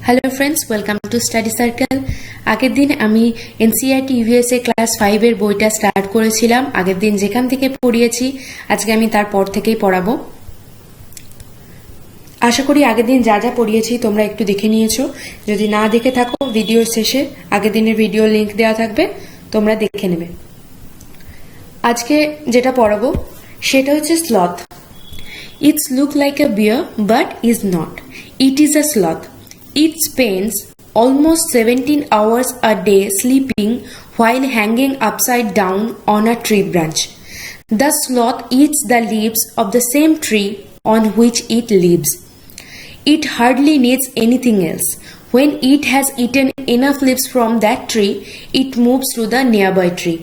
Hello friends, welcome to study circle. আগের দিন আমি NCERT EVS ক্লাস 5 এর বইটা স্টার্ট করেছিলাম। আগের দিন যেখান থেকে পড়িয়েছি আজকে আমি তারপর থেকেই পড়াবো। আশা করি আগের দিন যা যা পড়িয়েছি তোমরা একটু দেখে নিয়েছো। যদি না দেখে থাকো ভিডিওর শেষে আগের দিনের ভিডিও লিংক দেওয়া থাকবে, তোমরা দেখে নেবে। আজকে যেটা পড়াবো সেটা হচ্ছে sloth. It's look like a bear but is not, it is a sloth. It spends almost 17 hours a day sleeping while hanging upside down on a tree branch. The sloth eats the leaves of the same tree on which it lives. It hardly needs anything else. When it has eaten enough leaves from that tree, it moves to the nearby tree.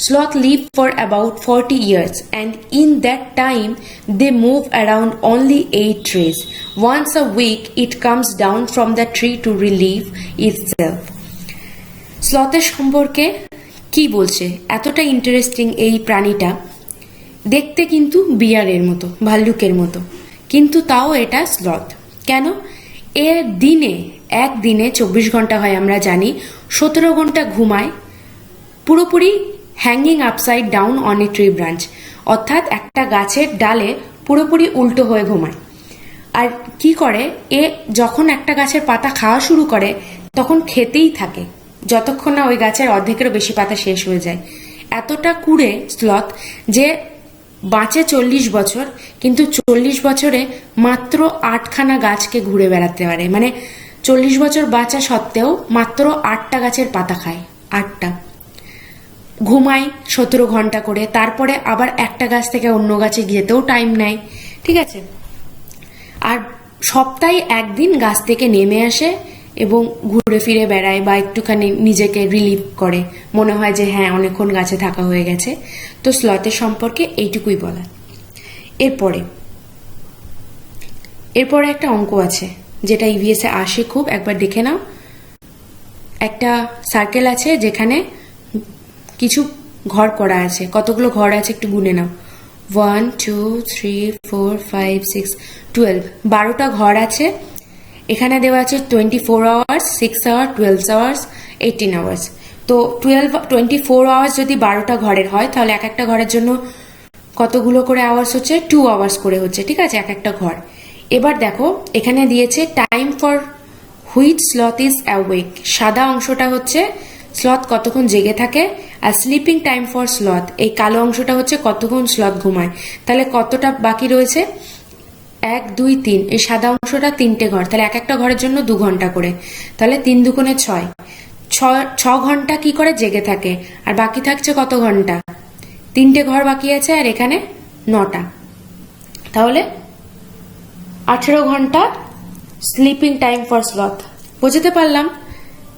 Sloth live for about 40 years, and in that time they move around only 8 trees. Once a week it comes down from the tree to relieve itself. স্লথের সম্পর্কে কি বলছে? এতটা interesting এই প্রাণীটা, দেখতে কিন্তু বিয়ারের মতো, ভাল্লুকের মতো, কিন্তু তাও এটা স্লথ। কেন? একদিনে 24 ঘন্টা হয় আমরা জানি, 17 ঘন্টা ঘুমায়, পুরোপুরি hanging upside down on a tree branch, অর্থাৎ একটা গাছের ডালে পুরোপুরি উল্টো হয়ে ঘুমায়। আর কি করে, যখন একটা গাছের পাতা খাওয়া শুরু করে তখন খেতেই থাকে যতক্ষণ না ওই গাছের অর্ধেকেরও বেশি পাতা শেষ হয়ে যায়। এতটা কুড়ে স্লথ যে বাঁচে 40 বছর, কিন্তু 40 বছরে মাত্র 8খানা গাছকে ঘুরে বেড়াতে পারে। মানে 40 বছর বাঁচা সত্ত্বেও মাত্র 8টা গাছের পাতা খায়, 8টা। ঘুমায় 17 ঘন্টা করে, তারপরে আবার একটা গাছ থেকে অন্য গাছে যেতেও টাইম নেয়, ঠিক আছে। আর সপ্তাহে একদিন গাছ থেকে নেমে আসে এবং ঘুরে ফিরে বেড়ায় বা একটুখানি নিজেকে রিলিভ করে, মনে হয় যে হ্যাঁ অনেকক্ষণ গাছে থাকা হয়ে গেছে। তো স্লথের সম্পর্কে এইটুকুই বলা। এরপরে একটা অঙ্ক আছে যেটা EVS এ আসে খুব, একবার দেখে নাও। একটা সার্কেল আছে যেখানে কিছু ঘর করা আছে। কতগুলো ঘর আছে একটু গুনে নাও। 1 2 3 4 5 6 12, 12টা ঘর আছে। এখানে দেওয়া আছে 24 আওয়ার্স, 6 আওয়ার, 12 আওয়ার্স, 18 আওয়ার্স। তো 24 আওয়ার্স যদি 12টা ঘরের হয় তাহলে এক একটা ঘরের জন্য কতগুলো করে আওয়ার্স হচ্ছে? 2 আওয়ার্স করে হচ্ছে, ঠিক আছে, এক একটা ঘর। এবার দেখো এখানে দিয়েছে time for which sloth is awake. সাদা অংশটা হচ্ছে স্লথ কতক্ষণ জেগে থাকে, are sleeping time for sloth, এই কালো অংশটা হচ্ছে কতক্ষণ স্লথ ঘুমায়। তাহলে কতটা বাকি রয়েছে? 1 2 3, এই সাদা অংশটা 3টে ঘর, তাহলে এক একটা ঘরের জন্য 2 ঘন্টা করে, তাহলে 3 দুগুণে 6 ঘন্টা কি করে জেগে থাকে। আর বাকি থাকছে কত ঘন্টা? 3টে ঘর বাকি আছে, আর এখানে 9টা, তাহলে 18 ঘন্টা স্লিপিং টাইম ফর স্লথ। বুঝতে পারলাম?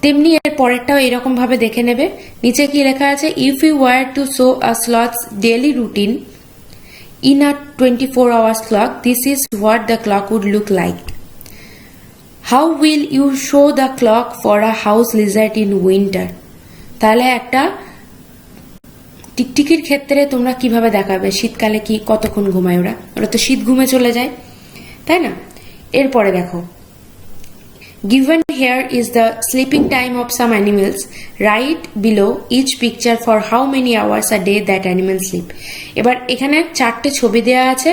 তেমনি এর পরেরটাও এরকম ভাবে দেখে নেবে। নিচে কি লেখা আছে? If you were to show a sloth's daily routine in a 24 hours clock, this is what the clock would look like. How will you show the clock for a house lizard in winter? তাহলে একটা টিকটিকির ক্ষেত্রে তোমরা কিভাবে দেখাবে শীতকালে কি কতক্ষণ ঘুমায় ওরা তো শীত ঘুমে চলে যায়, তাই না? এরপরে দেখো, given here is the sleeping time of some animals. Write below each picture for how many hours a day that animal sleep. এবার এখানে 4টে ছবি দেওয়া আছে।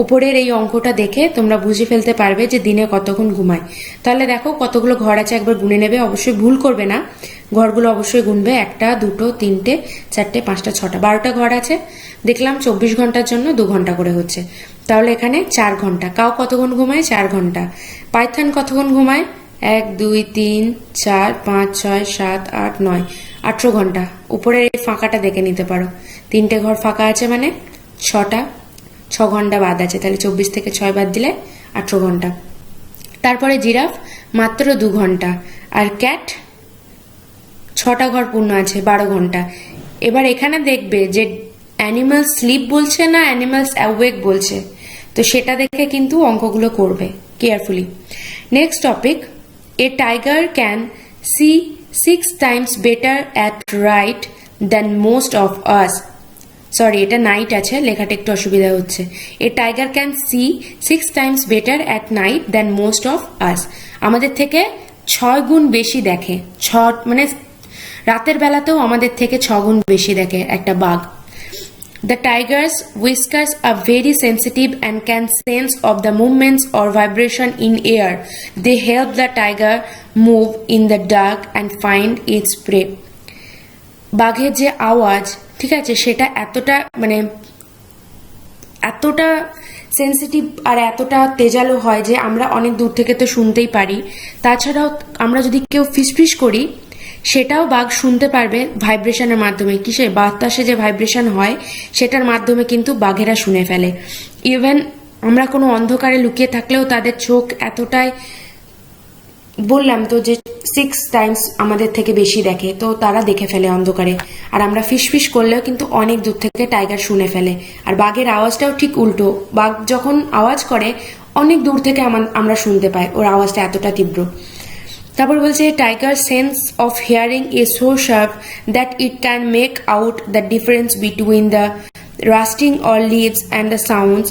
উপরের এই অঙ্কটা দেখে তোমরা বুঝে ফেলতে পারবে যে দিনে কতক্ষণ ঘুমায়। তাহলে দেখো কতগুলো ঘর আছে, একবার গুনে নেবে, অবশ্যই ভুল করবে না, ঘরগুলো অবশ্যই গুনবে। 1 2 3 4 5 6টা, 12টা ঘর আছে। দেখলাম 24 ঘন্টার জন্য 2 ঘন্টা করে হচ্ছে, তাহলে এখানে 4 ঘন্টা। কাউ কতক্ষণ ঘুমায়? 4 ঘন্টা। পাইথন কতক্ষণ ঘুমায়? 1 2 3 4 5 6 7 8 9, 18 ঘন্টা। উপরের এই ফাঁকাটা দেখে নিতে পারো, 3টে ঘর ফাঁকা আছে, মানে 6 ঘন্টা বাদ আছে, তাহলে 24 থেকে 6 বাদ দিলে 18 ঘন্টা। তারপরে জিরাফ মাত্র 2 ঘন্টা, আর ক্যাট 6টা ঘর পূর্ণ আছে, 12 ঘন্টা। এবার এখানে দেখবে যে অ্যানিমাল স্লিপ বলছে না অ্যানিমালস অ্যাওয়েক বলছে, তো সেটা দেখে কিন্তু অঙ্কগুলো করবে carefully. Next topic, a tiger can see 6 times better at night than most of us. Sorry, এটা নাইট আছে, লেখাটা একটু অসুবিধা হচ্ছে। a tiger can see 6 times better at night than most of us. আমাদের থেকে 6 গুণ বেশি দেখে, মানে রাতের বেলাতেও আমাদের থেকে 6 গুণ বেশি দেখে একটা বাঘ। The tiger's whiskers are very sensitive and can sense of the movements or vibration in air. They help the tiger move in the dark and find its prey. বাঘের যে আওয়াজ, ঠিক আছে, সেটা এতটা সেন্সিটিভ আর এতটা তেজালো হয় যে আমরা অনেক দূর থেকে তো শুনতেই পারি। তাছাড়াও আমরা যদি কেউ ফিসফিস করি সেটাও বাঘ শুনতে পারবে ভাইব্রেশনের মাধ্যমে। কিসে? বাতাসে যে ভাইব্রেশন হয় সেটার মাধ্যমে কিন্তু বাঘেরা শুনে ফেলে। ইভেন আমরা কোনো অন্ধকারে লুকিয়ে থাকলেও তাদের চোখ এতটাই, বললাম তো যে 6 টাইমস আমাদের থেকে বেশি দেখে, তো তারা দেখে ফেলে অন্ধকারে। আর আমরা ফিসফিস করলেও কিন্তু অনেক দূর থেকে টাইগার শুনে ফেলে। আর বাঘের আওয়াজটাও ঠিক উল্টো, বাঘ যখন আওয়াজ করে অনেক দূর থেকে আমরা শুনতে পাই, ওর আওয়াজটা এতটা তীব্র। তারপর বলছে tiger sense of hearing is so sharp that it can make out the difference between the rustling or leaves and the sounds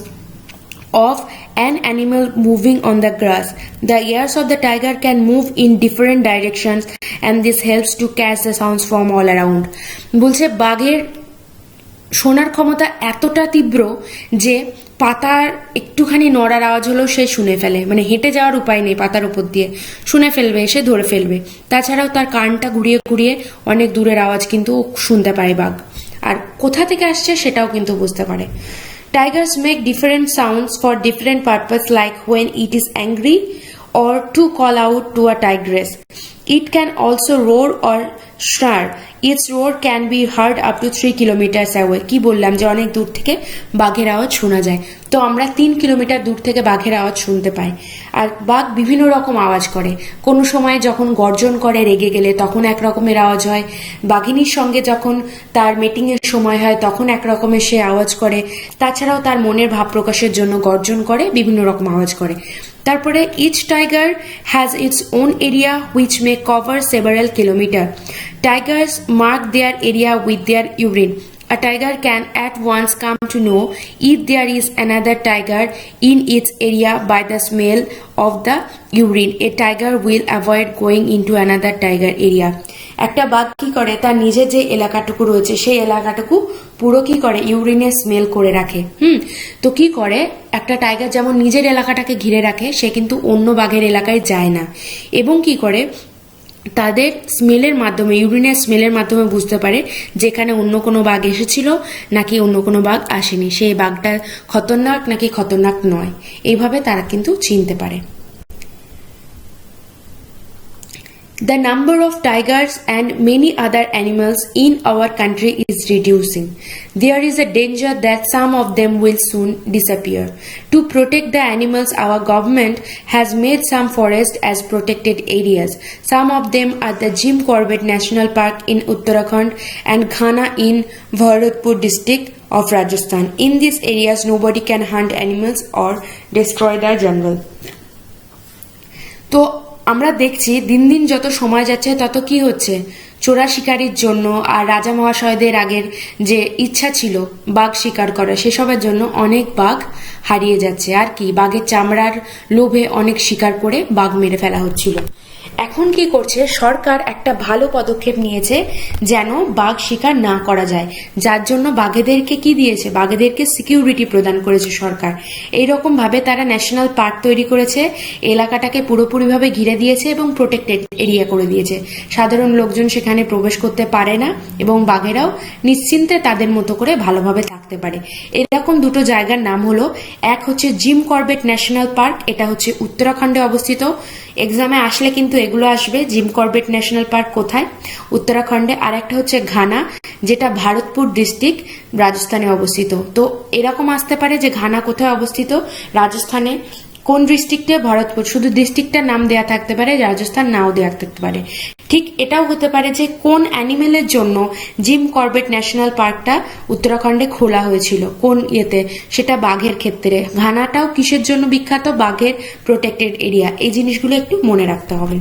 of an animal moving on the grass. The ears of the tiger can move in different directions and this helps to catch the sounds from all around. বলছে বাঘের শোনার ক্ষমতা এতটা তীব্র যে পাতার একটুখানি নড়ার আওয়াজ হলেও সে শুনে ফেলে, মানে হেঁটে যাওয়ার উপায় নেই, পাতার উপর দিয়ে শুনে ফেলবে, সে ধরে ফেলবে। তাছাড়াও তার কানটা ঘুরিয়ে ঘুরিয়ে অনেক দূরের আওয়াজ কিন্তু শুনতে পারে বাঘ, আর কোথা থেকে আসছে সেটাও কিন্তু বুঝতে পারে। Tigers make different sounds for different purpose, like when it is angry or to call out to a tigress. It can also roar or snarl. Its roar can be heard up to 3 kilometers away. কি বললাম যে অনেক দূর থেকে বাঘের আওয়াজ শোনা যায়, তো আমরা 3 কিলোমিটার দূর থেকে বাঘের আওয়াজ শুনতে পাই। আর বাঘ বিভিন্ন রকম আওয়াজ করে, কোনো সময় যখন গর্জন করে রেগে গেলে তখন এক রকমের আওয়াজ হয়, বাঘিনীর সঙ্গে যখন তার মিটিং এর সময় হয় তখন এক রকমের সে আওয়াজ করে, তাছাড়াও তার মনের ভাব প্রকাশের জন্য গর্জন করে, বিভিন্ন রকম আওয়াজ করে। তারপরে each tiger has its own area which may cover several kilometre. Tigers mark their area with their urine. A tiger can at once come to know if there is another tiger in its area by the smell of the urine. A tiger will avoid going into another tiger area. একটা বাঘ কি করে, তার নিজের যে এলাকাটুকু রয়েছে সেই এলাকাটুকু পুরো কি করে, ইউরিনের স্মেল করে রাখে। তো কি করে, একটা টাইগার যেমন নিজের এলাকাটাকে ঘিরে রাখে, সে কিন্তু অন্য বাঘের এলাকায় যায় না, এবং কি করে তাদের স্মেলের মাধ্যমে, ইউরিনের স্মেলের মাধ্যমে বুঝতে পারে যেখানে অন্য কোনো বাঘ এসেছিল নাকি অন্য কোনো বাঘ আসেনি, সেই বাঘটা খতরনাক নাকি খতরনাক নয়, এইভাবে তারা কিন্তু চিনতে পারে। The number of tigers and many other animals in our country is reducing. There is a danger that some of them will soon disappear. To protect the animals, our government has made some forests as protected areas. Some of them are the Jim Corbett National Park in Uttarakhand and Ghana in Bharatpur district of Rajasthan. In these areas, nobody can hunt animals or destroy the jungle. তো আমরা দেখছি দিন দিন যত সময় যাচ্ছে তত কি হচ্ছে, চোরা শিকারির জন্য আর রাজা মহাশয়দের আগের যে ইচ্ছা ছিল বাঘ শিকার করা, সেসবের জন্য অনেক বাঘ হারিয়ে যাচ্ছে। আর কি, বাঘের চামড়ার লোভে অনেক শিকার করে বাঘ মেরে ফেলা হচ্ছিল। এখন কি করছে সরকার, একটা ভালো পদক্ষেপ নিয়েছে যেন বাঘ শিকার না করা যায়, যার জন্য বাঘেদেরকে কি দিয়েছে, বাঘেদেরকে সিকিউরিটি প্রদান করেছে সরকার। এইরকম ভাবে তারা ন্যাশনাল পার্ক তৈরি করেছে, এলাকাটাকে পুরোপুরিভাবে ঘিরে দিয়েছে এবং প্রোটেক্টেড এরিয়া করে দিয়েছে। সাধারণ লোকজন সেখানে প্রবেশ করতে পারে না এবং বাঘেরাও নিশ্চিন্তে তাদের মতো করে ভালোভাবে থাকতে পারে। এরকম দুটো জায়গার নাম হলো, এক হচ্ছে জিম কর্বেট ন্যাশনাল পার্ক, এটা হচ্ছে উত্তরাখণ্ডে অবস্থিত। এক্সামে আসলে কিন্তু এগুলো আসবে, জিম কর্বেট ন্যাশনাল পার্ক কোথায়, উত্তরাখণ্ডে। আর একটা হচ্ছে ঘানা, যেটা ভারতপুর ডিস্ট্রিক্ট, রাজস্থানে অবস্থিত। তো এরকম আসতে পারে যে ঘানা কোথায় অবস্থিত, রাজস্থানে কোন ডিস্ট্রিক্টে, ভারতপুর, শুধু ডিস্ট্রিক্টটার নাম দেয়া থাকতে পারে, রাজস্থান নাও দেয়া থাকতে পারে। ঠিক এটাও হতে পারে যে কোন অ্যানিমেলের জন্য জিম কর্বেট ন্যাশনাল পার্কটা উত্তরাখণ্ডে খোলা হয়েছিল, কোন ইয়েতে, সেটা বাঘের ক্ষেত্রে। ঘানাটাও কিসের জন্য বিখ্যাত, বাঘের প্রোটেক্টেড এরিয়া। এই জিনিসগুলো একটু মনে রাখতে হবে।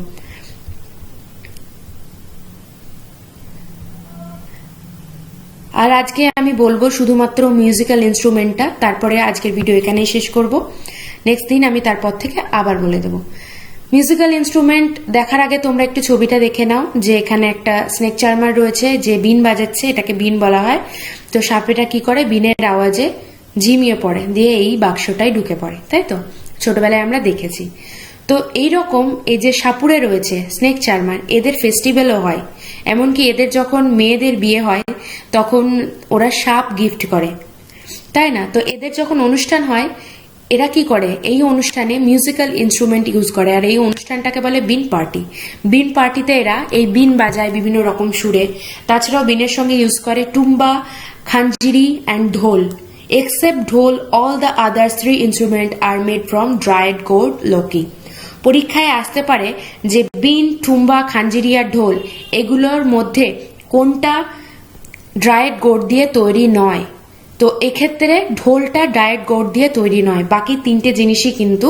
আর আজকে আমি বলবো শুধুমাত্র মিউজিক্যাল ইনস্ট্রুমেন্টটা, তারপরে আজকের ভিডিও এখানেই শেষ করব। নেক্সট দিন আমি তারপর থেকে আবার বলে দেবো। মিউজিক্যাল ইনস্ট্রুমেন্ট দেখার আগে তোমরা একটু ছবিটা দেখে নাও, যে এখানে একটা স্নেক চার্মার রয়েছে যে বিন বাজাচ্ছে, এটাকে বিন বলা হয়। তো সাপেটা কি করে, বিনের আওয়াজে ঝিমিয়ে পড়ে, দিয়ে এই বাক্সটাই ঢুকে পড়ে, তাই তো ছোটবেলায় আমরা দেখেছি। তো এইরকম এই যে সাপুরে রয়েছে স্নেক চার্মার, এদের ফেস্টিভ্যালও হয়, এমনকি এদের যখন মেয়েদের বিয়ে হয় তখন ওরা সাপ গিফট করে, তাই না? তো এদের যখন অনুষ্ঠান হয় এরা কি করে, এই অনুষ্ঠানে মিউজিক্যাল ইনস্ট্রুমেন্ট ইউজ করে, আর এই অনুষ্ঠানটাকে বলে বিন পার্টি। বিন পার্টিতে এরা এই বিন বাজায় বিভিন্ন রকম সুরে, তাছাড়াও বিনের সঙ্গে ইউজ করে tumba, khanjiri and dhol. Except dhol, all the others 3 instrument are made from dried gourd lauki. পরীক্ষায় আসতে পারে যে বিন, টুম্বা, খাঞ্জিরি আর ঢোল এগুলোর মধ্যে কোনটা ড্রাইড গোর্ড দিয়ে তৈরি নয়। তো এক্ষেত্রে ঢোলটা ডায়েট গোর্ড দিয়ে তৈরি নয়, বাকি 3টে জিনিসই কিন্তু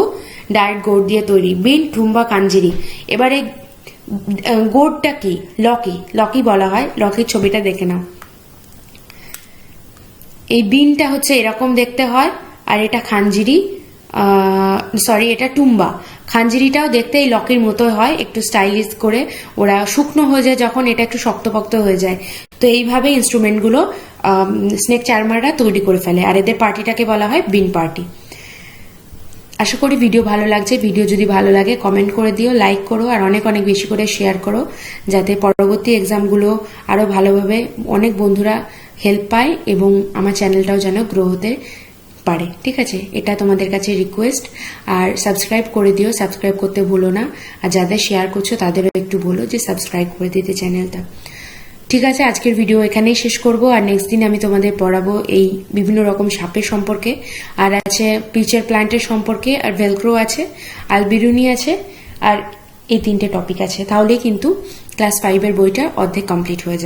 ডায়েট গোর্ড দিয়ে তৈরি, বিন, টুম্বা, কাঞ্জিরি। এবারে গোর্ডটা কি, লকি, লকি বলা হয়। লকির ছবিটা দেখে নাও, এই বিনটা হচ্ছে এরকম দেখতে হয়, আর এটা খাঞ্জিরি, সরি এটা টুম্বা। খাঞ্জিরিটাও দেখতে এই লকির মতো হয়, একটু স্টাইলিশ করে ওরা শুকনো হয়ে যায় যখন, এটা একটু শক্তপোক্ত হয়ে যায়। তো এইভাবে ইনস্ট্রুমেন্টগুলো স্নেক চার্মাররা তৈরি করে ফেলে, আর এদের পার্টিটাকে বলা হয় বিন পার্টি। আশা করি ভিডিও ভালো লাগছে। ভিডিও যদি ভালো লাগে কমেন্ট করে দিও, লাইক করো, আর অনেক অনেক বেশি করে শেয়ার করো, যাতে পরবর্তী এক্সামগুলো আরো ভালোভাবে অনেক বন্ধুরা হেল্প পায় এবং আমার চ্যানেলটাও যেন গ্রো হতে পারে। ঠিক আছে, এটা তোমাদের কাছে রিকোয়েস্ট। আর সাবস্ক্রাইব করে দিও, সাবস্ক্রাইব করতে ভুলো না, আর যাদের শেয়ার করছো তাদেরও একটু বলো যে সাবস্ক্রাইব করে দিতে চ্যানেলটা। ঠিক আছে, আজকের ভিডিও এখানেই শেষ করব, আর নেক্সট দিন আমি তোমাদের পড়াবো এই বিভিন্ন রকম সাপের সম্পর্কে, আর আছে পিচের প্ল্যান্টের সম্পর্কে, আর ভেলক্রো আছে, আলবিরুনি আছে, আর এই 3টে টপিক আছে। তাহলেই কিন্তু ক্লাস 5-এর বইটা অর্ধেক কমপ্লিট হয়ে যাবে।